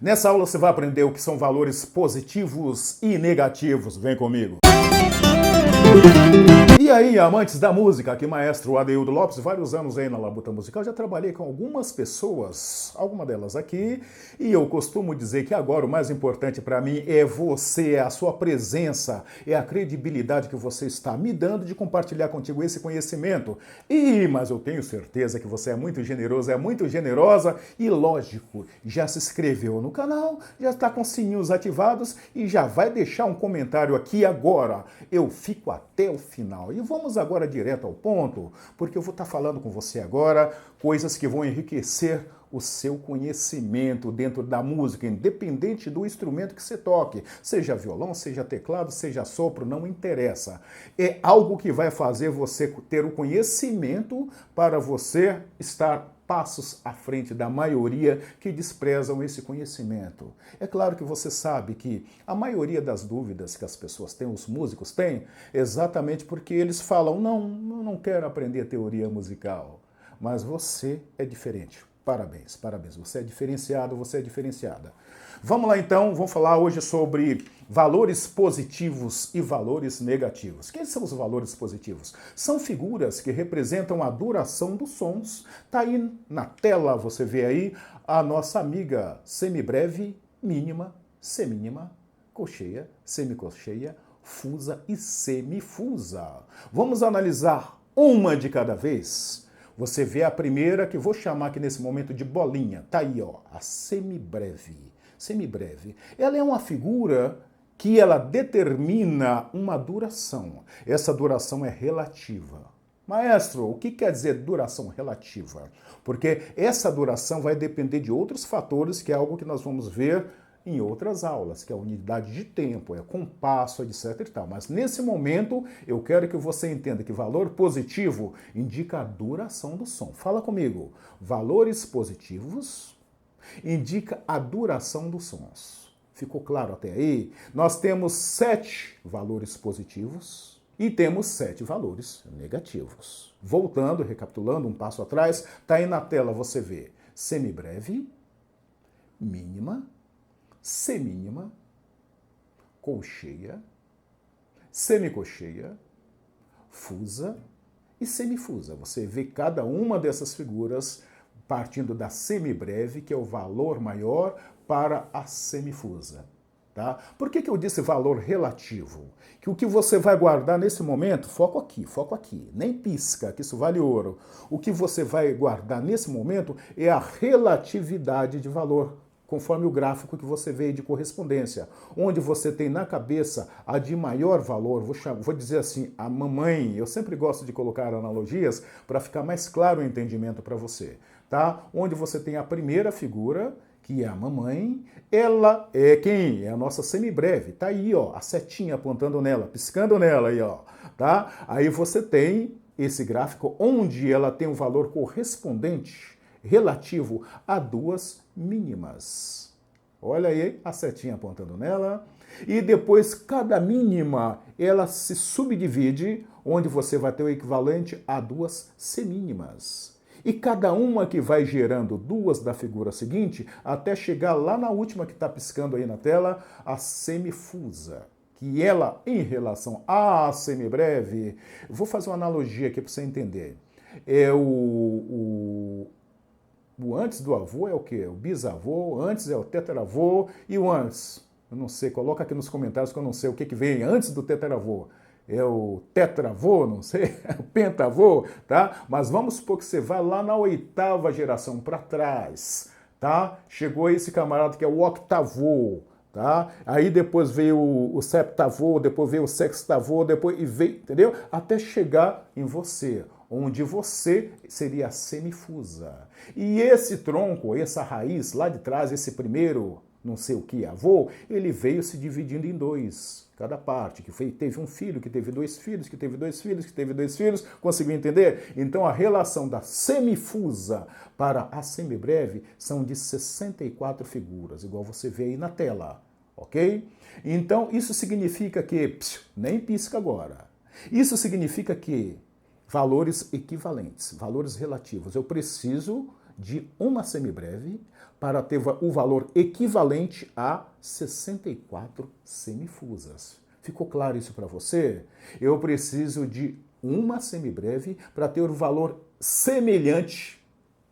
Nessa aula você vai aprender o que são valores positivos e negativos. Vem comigo! E aí, amantes da música, aqui maestro Adeildo Lopes, vários anos aí na Labuta Musical, já trabalhei com algumas pessoas, alguma delas aqui, e eu costumo dizer que agora o mais importante para mim é você, é a sua presença, é a credibilidade que você está me dando de compartilhar contigo esse conhecimento. Mas eu tenho certeza que você é muito generoso, é muito generosa e, lógico, já se inscreveu no canal, já está com os sininhos ativados e já vai deixar um comentário aqui agora. Eu fico até o final. E vamos agora direto ao ponto, porque eu vou estar falando com você agora coisas que vão enriquecer o seu conhecimento dentro da música, independente do instrumento que você toque, seja violão, seja teclado, seja sopro, não interessa. É algo que vai fazer você ter o conhecimento para você estar passos à frente da maioria que desprezam esse conhecimento. É claro que você sabe que a maioria das dúvidas que as pessoas têm, os músicos têm, exatamente porque eles falam, não quero aprender teoria musical. Mas você é diferente. Parabéns, parabéns. Você é diferenciado, você é diferenciada. Vamos lá então, vamos falar hoje sobre valores positivos e valores negativos. Quais são os valores positivos? São figuras que representam a duração dos sons. Tá aí na tela, você vê aí a nossa amiga semibreve, mínima, semínima, cocheia, semicocheia, fusa e semifusa. Vamos analisar uma de cada vez. Você vê a primeira, que vou chamar aqui nesse momento de bolinha. Tá aí, ó, a semibreve. Semibreve. Ela é uma figura que ela determina uma duração. Essa duração é relativa. Maestro, o que quer dizer duração relativa? Porque essa duração vai depender de outros fatores, que é algo que nós vamos ver em outras aulas, que é a unidade de tempo, é compasso, etc e tal. Mas nesse momento, eu quero que você entenda que valor positivo indica a duração do som. Fala comigo. Valores positivos indica a duração dos sons. Ficou claro até aí? Nós temos 7 valores positivos e temos 7 valores negativos. Voltando, recapitulando um passo atrás, tá aí na tela, você vê semibreve, mínima, semínima, colcheia, semicocheia, fusa e semifusa. Você vê cada uma dessas figuras partindo da semibreve, que é o valor maior, para a semifusa. Tá? Por que eu disse valor relativo? Que o que você vai guardar nesse momento, foco aqui, nem pisca, que isso vale ouro. O que você vai guardar nesse momento é a relatividade de valor, conforme o gráfico que você vê de correspondência, onde você tem na cabeça a de maior valor, vou dizer assim, a mamãe. Eu sempre gosto de colocar analogias para ficar mais claro o entendimento para você, tá? Onde você tem a primeira figura, que é a mamãe, ela é quem? É a nossa semibreve, tá aí, ó, a setinha apontando nela, piscando nela aí, ó, tá? Aí você tem esse gráfico onde ela tem um valor correspondente relativo a 2 mínimas. Olha aí a setinha apontando nela. E depois cada mínima, ela se subdivide, onde você vai ter o equivalente a 2 semínimas. E cada uma que vai gerando 2 da figura seguinte, até chegar lá na última que está piscando aí na tela, a semifusa. Que ela, em relação à semibreve, vou fazer uma analogia aqui para você entender. É o antes do avô é o quê? O bisavô, antes é o tetaravô e o antes. Eu não sei, coloca aqui nos comentários que eu não sei o que vem antes do tetaravô. É o tetravô, não sei, o pentavô, tá? Mas vamos supor que você vai lá na 8ª geração para trás, tá? Chegou esse camarada que é o octavô, tá? Aí depois veio o septavô, depois veio o sextavô, depois e veio, entendeu? Até chegar em você, onde você seria a semifusa. E esse tronco, essa raiz lá de trás, esse primeiro, não sei o que, avô, ele veio se dividindo em 2, cada parte, que teve um filho, que teve 2 filhos, que teve 2 filhos, que teve 2 filhos, conseguiu entender? Então a relação da semifusa para a semibreve são de 64 figuras, igual você vê aí na tela, ok? Então isso significa que, nem pisca agora, isso significa que valores equivalentes, valores relativos. Eu preciso de uma semibreve para ter o valor equivalente a 64 semifusas. Ficou claro isso para você? Eu preciso de uma semibreve para ter o valor semelhante,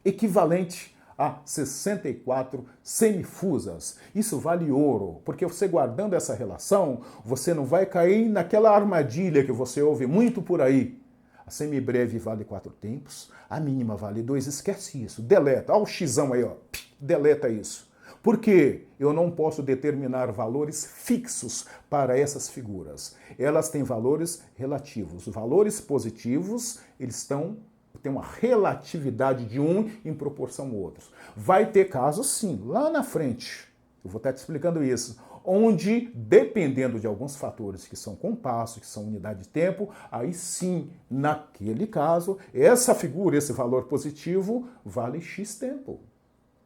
equivalente a 64 semifusas. Isso vale ouro, porque você guardando essa relação, você não vai cair naquela armadilha que você ouve muito por aí. A semibreve vale 4 tempos, a mínima vale 2, esquece isso, deleta. Olha o xizão aí, ó. Deleta isso. Por quê? Eu não posso determinar valores fixos para essas figuras. Elas têm valores relativos. Os valores positivos, eles têm uma relatividade de um em proporção a outros. Vai ter casos, sim, lá na frente, eu vou estar te explicando isso, onde, dependendo de alguns fatores que são compasso, que são unidade de tempo, aí sim, naquele caso, essa figura, esse valor positivo, vale X tempo.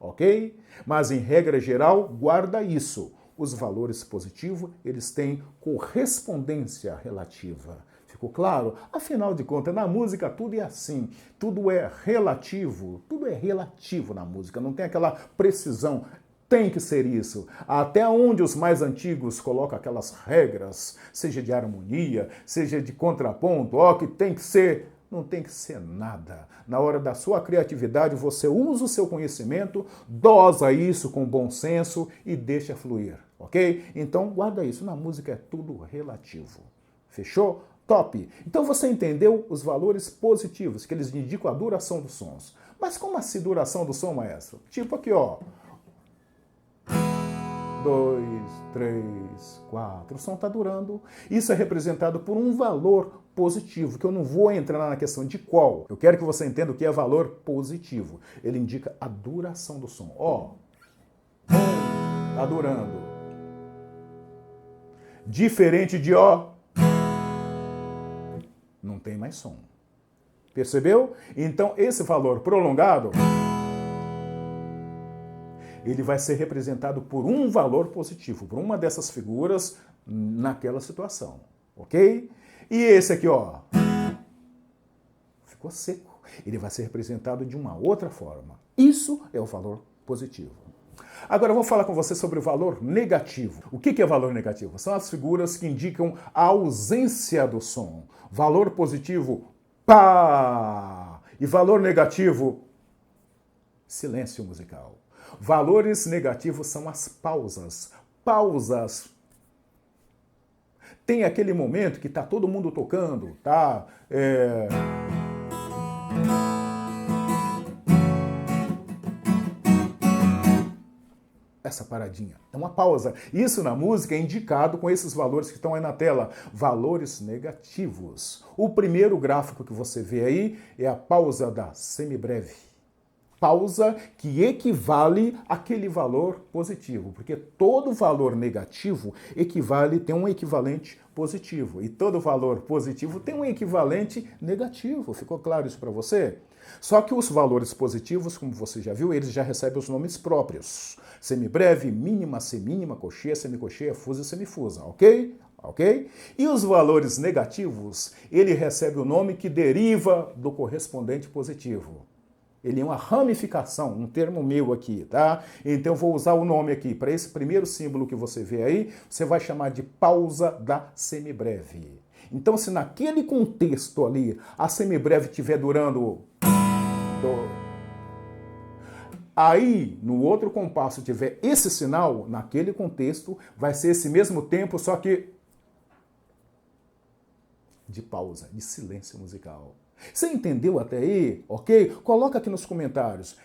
Ok? Mas, em regra geral, guarda isso. Os valores positivos, eles têm correspondência relativa. Ficou claro? Afinal de contas, na música tudo é assim. Tudo é relativo na música. Não tem aquela precisão. Tem que ser isso. Até onde os mais antigos colocam aquelas regras, seja de harmonia, seja de contraponto, ó, que tem que ser. Não tem que ser nada. Na hora da sua criatividade, você usa o seu conhecimento, dosa isso com bom senso e deixa fluir, ok? Então, guarda isso. Na música é tudo relativo. Fechou? Top! Então você entendeu os valores positivos, que eles indicam a duração dos sons. Mas como assim duração do som, maestro? Tipo aqui, ó. 2, 3, 4. O som está durando. Isso é representado por um valor positivo, que eu não vou entrar na questão de qual. Eu quero que você entenda o que é valor positivo. Ele indica a duração do som. Ó, está durando. Diferente de ó, não tem mais som. Percebeu? Então, esse valor prolongado, ele vai ser representado por um valor positivo, por uma dessas figuras naquela situação, ok? E esse aqui, ó, ficou seco. Ele vai ser representado de uma outra forma. Isso é o valor positivo. Agora eu vou falar com você sobre o valor negativo. O que é valor negativo? São as figuras que indicam a ausência do som. Valor positivo, pá! E valor negativo, silêncio musical. Valores negativos são as pausas. Pausas. Tem aquele momento que tá todo mundo tocando, tá? Essa paradinha. É uma pausa. Isso na música é indicado com esses valores que estão aí na tela. Valores negativos. O primeiro gráfico que você vê aí é a pausa da semibreve. Pausa que equivale àquele valor positivo, porque todo valor negativo tem um equivalente positivo e todo valor positivo tem um equivalente negativo. Ficou claro isso para você? Só que os valores positivos, como você já viu, eles já recebem os nomes próprios. Semibreve, mínima, semínima, cocheia, semicocheia, fusa e semifusa, ok? Ok? E os valores negativos, ele recebe o nome que deriva do correspondente positivo. Ele é uma ramificação, um termo meu aqui, tá? Então eu vou usar o nome aqui. Para esse primeiro símbolo que você vê aí, você vai chamar de pausa da semibreve. Então, se naquele contexto ali a semibreve estiver durando... Aí, no outro compasso, tiver esse sinal, naquele contexto, vai ser esse mesmo tempo, só que de pausa, de silêncio musical. Você entendeu até aí? Ok? Coloca aqui nos comentários.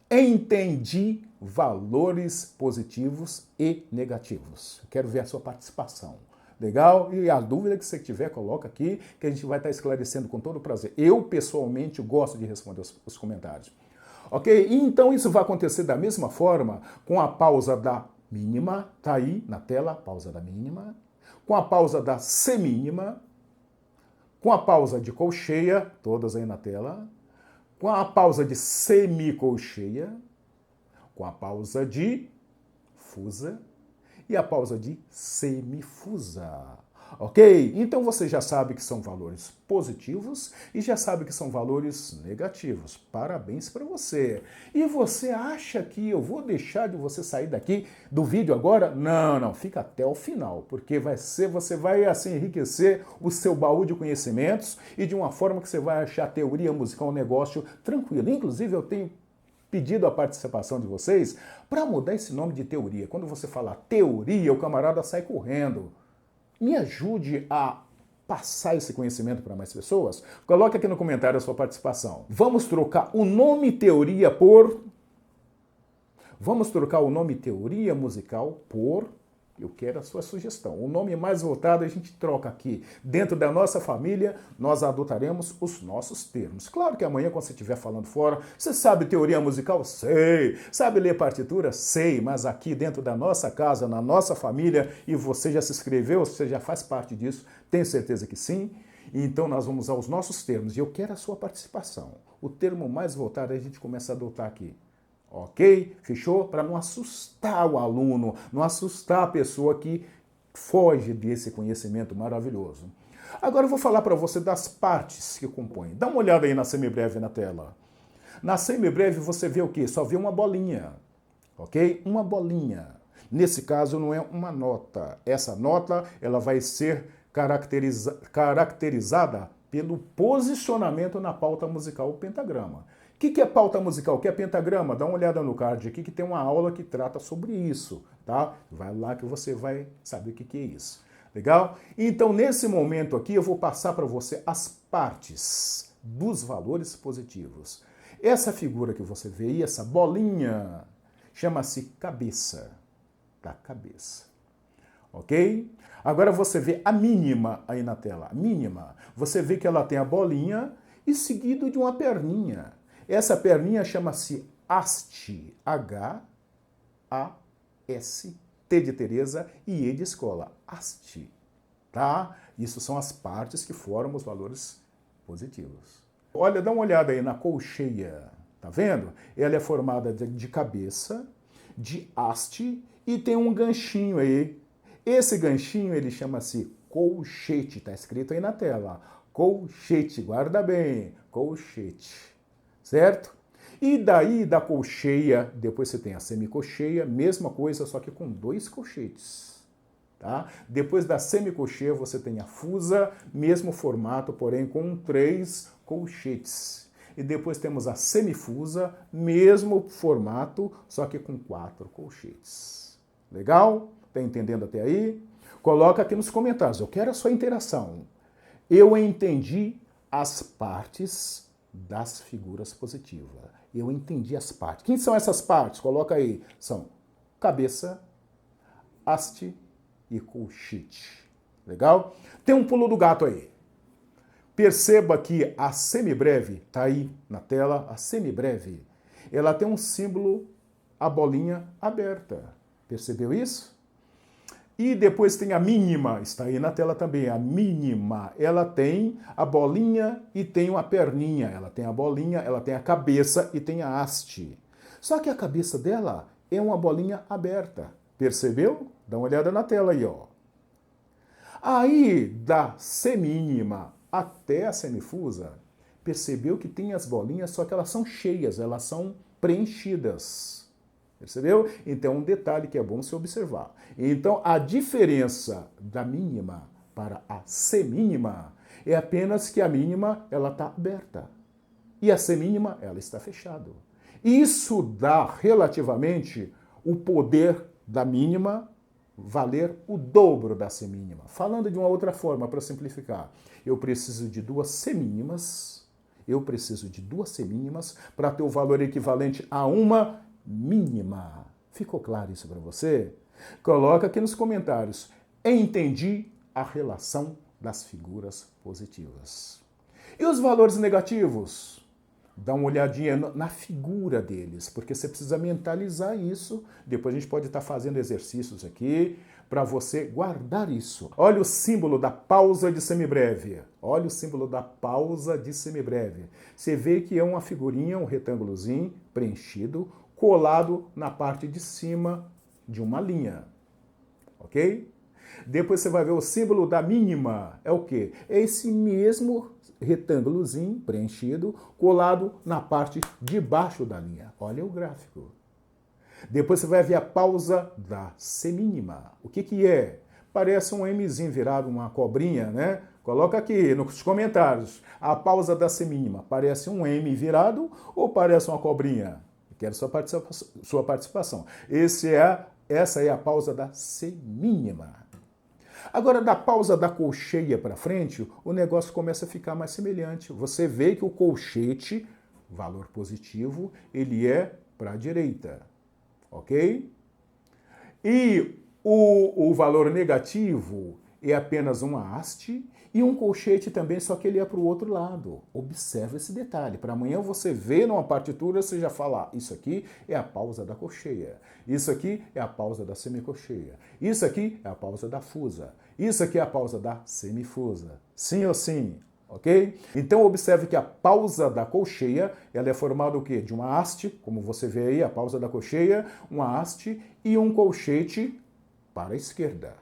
Entendi valores positivos e negativos. Quero ver a sua participação. Legal? E a dúvida que você tiver, coloca aqui, que a gente vai estar esclarecendo com todo prazer. Eu, pessoalmente, gosto de responder os comentários. Ok? E então isso vai acontecer da mesma forma com a pausa da mínima, tá aí na tela, pausa da mínima, com a pausa da semínima, com a pausa de colcheia, todas aí na tela, com a pausa de semicolcheia, com a pausa de fusa e a pausa de semifusa. Ok? Então você já sabe que são valores positivos e já sabe que são valores negativos. Parabéns para você. E você acha que eu vou deixar de você sair daqui do vídeo agora? Não, não, fica até o final, porque você vai assim enriquecer o seu baú de conhecimentos e de uma forma que você vai achar a teoria musical um negócio tranquilo. Inclusive eu tenho pedido a participação de vocês para mudar esse nome de teoria. Quando você fala teoria, o camarada sai correndo. Me ajude a passar esse conhecimento para mais pessoas? Coloque aqui no comentário a sua participação. Vamos trocar o nome teoria por... Vamos trocar o nome teoria musical por... Eu quero a sua sugestão. O nome mais votado a gente troca aqui. Dentro da nossa família, nós adotaremos os nossos termos. Claro que amanhã, quando você estiver falando fora, você sabe teoria musical? Sei. Sabe ler partitura? Sei. Mas aqui dentro da nossa casa, na nossa família, e você já se inscreveu, você já faz parte disso, tenho certeza que sim. Então nós vamos usar os nossos termos. E eu quero a sua participação. O termo mais votado a gente começa a adotar aqui. Ok? Fechou? Para não assustar o aluno, não assustar a pessoa que foge desse conhecimento maravilhoso. Agora eu vou falar para você das partes que compõem. Dá uma olhada aí na semibreve na tela. Na semibreve você vê o quê? Só vê uma bolinha. Ok? Uma bolinha. Nesse caso não é uma nota. Essa nota ela vai ser caracterizada pelo posicionamento na pauta musical, o pentagrama. O que é pauta musical? O que é pentagrama? Dá uma olhada no card aqui que tem uma aula que trata sobre isso, tá? Vai lá que você vai saber o que é isso. Legal? Então, nesse momento aqui, eu vou passar para você as partes dos valores positivos. Essa figura que você vê aí, essa bolinha, chama-se cabeça, da cabeça. Ok? Agora você vê a mínima aí na tela. A mínima. Você vê que ela tem a bolinha e seguido de uma perninha. Essa perninha chama-se haste. H-A-S, T de Teresa e E de escola. Haste. Tá? Isso são as partes que formam os valores positivos. Olha, dá uma olhada aí na colcheia. Tá vendo? Ela é formada de cabeça, de haste e tem um ganchinho aí. Esse ganchinho ele chama-se colchete. Tá escrito aí na tela. Colchete. Guarda bem. Colchete. Certo? E daí da colcheia, depois você tem a semicolcheia, mesma coisa, só que com 2 colchetes. Tá? Depois da semicolcheia você tem a fusa, mesmo formato, porém com 3 colchetes. E depois temos a semifusa, mesmo formato, só que com 4 colchetes. Legal? Tá entendendo até aí? Coloca aqui nos comentários, eu quero a sua interação. Eu entendi as partes das figuras positivas. Eu entendi as partes. Quem são essas partes? Coloca aí. São cabeça, haste e colchete. Legal? Tem um pulo do gato aí. Perceba que a semibreve, tá aí na tela, a semibreve, ela tem um símbolo, a bolinha aberta. Percebeu isso? E depois tem a mínima, está aí na tela também, a mínima. Ela tem a bolinha e tem uma perninha. Ela tem a bolinha, ela tem a cabeça e tem a haste. Só que a cabeça dela é uma bolinha aberta. Percebeu? Dá uma olhada na tela aí, ó. Aí, da semínima até a semifusa, percebeu que tem as bolinhas, só que elas são cheias, elas são preenchidas. Percebeu? Então, um detalhe que é bom se observar. Então, a diferença da mínima para a semínima é apenas que a mínima ela está aberta e a semínima ela está fechada. Isso dá relativamente o poder da mínima valer o dobro da semínima. Falando de uma outra forma, para simplificar, eu preciso de 2 semínimas, para ter o valor equivalente a uma mínima. Ficou claro isso para você? Coloca aqui nos comentários. Entendi a relação das figuras positivas. E os valores negativos? Dá uma olhadinha na figura deles, porque você precisa mentalizar isso. Depois a gente pode estar fazendo exercícios aqui para você guardar isso. Olha o símbolo da pausa de semibreve. Olha o símbolo da pausa de semibreve. Você vê que é uma figurinha, um retângulozinho preenchido, colado na parte de cima de uma linha. Ok? Depois você vai ver o símbolo da mínima. É o quê? É esse mesmo retângulozinho preenchido, colado na parte de baixo da linha. Olha o gráfico. Depois você vai ver a pausa da semínima. O que que é? Parece um Mzinho virado uma cobrinha, né? Coloca aqui nos comentários. A pausa da semínima parece um M virado ou parece uma cobrinha? Quero sua participação. Essa é a pausa da semínima. Agora, da pausa da colcheia para frente, o negócio começa a ficar mais semelhante. Você vê que o colchete, valor positivo, ele é para a direita, ok? E o valor negativo é apenas uma haste e um colchete também, só que ele é para o outro lado. Observe esse detalhe. Para amanhã você vê numa partitura, você já fala, isso aqui é a pausa da colcheia. Isso aqui é a pausa da semicolcheia. Isso aqui é a pausa da fusa. Isso aqui é a pausa da semifusa. Sim ou sim? Ok? Então observe que a pausa da colcheia, ela é formada o quê? De uma haste, como você vê aí, a pausa da colcheia, uma haste e um colchete para a esquerda.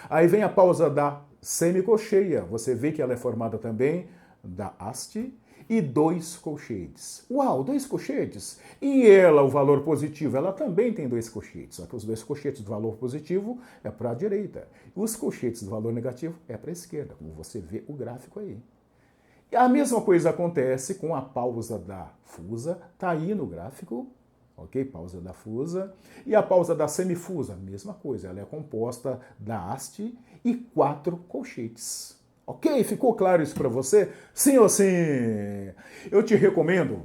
Aí vem a pausa da semicolcheia. Você vê que ela é formada também da haste e 2 colchetes. Uau, 2 colchetes? E ela, o valor positivo, ela também tem 2 colchetes. Só que os 2 colchetes do valor positivo é para a direita. E os colchetes do valor negativo é para a esquerda, como você vê o gráfico aí. E a mesma coisa acontece com a pausa da fusa, está aí no gráfico. Ok? Pausa da fusa. E a pausa da semifusa, mesma coisa. Ela é composta da haste e 4 colchetes. Ok? Ficou claro isso para você? Sim ou sim? Eu te recomendo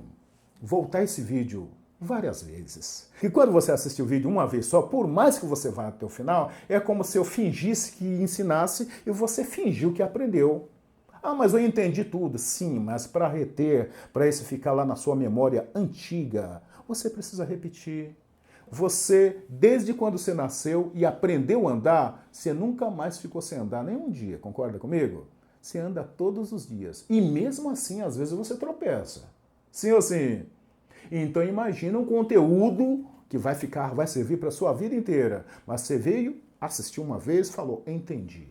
voltar esse vídeo várias vezes. E quando você assistir o vídeo uma vez só, por mais que você vá até o final, é como se eu fingisse que ensinasse e você fingiu que aprendeu. Ah, mas eu entendi tudo. Sim, mas para reter, para isso ficar lá na sua memória antiga, você precisa repetir. Você, desde quando você nasceu e aprendeu a andar, você nunca mais ficou sem andar nenhum dia, concorda comigo? Você anda todos os dias. E mesmo assim, às vezes você tropeça. Sim ou sim? Então imagina um conteúdo que vai servir para a sua vida inteira. Mas você veio, assistiu uma vez, falou, entendi.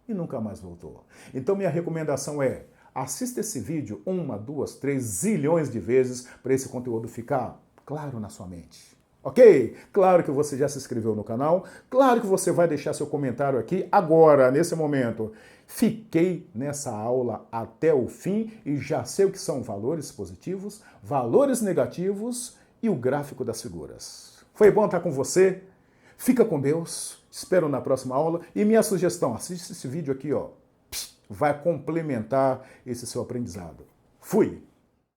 E nunca mais voltou. Então minha recomendação é, assista esse vídeo 1, 2, 3 zilhões de vezes para esse conteúdo ficar claro na sua mente. Ok? Claro que você já se inscreveu no canal, claro que você vai deixar seu comentário aqui agora, nesse momento. Fiquei nessa aula até o fim e já sei o que são valores positivos, valores negativos e o gráfico das figuras. Foi bom estar com você? Fica com Deus, espero na próxima aula. E minha sugestão, assiste esse vídeo aqui, ó, vai complementar esse seu aprendizado. Fui!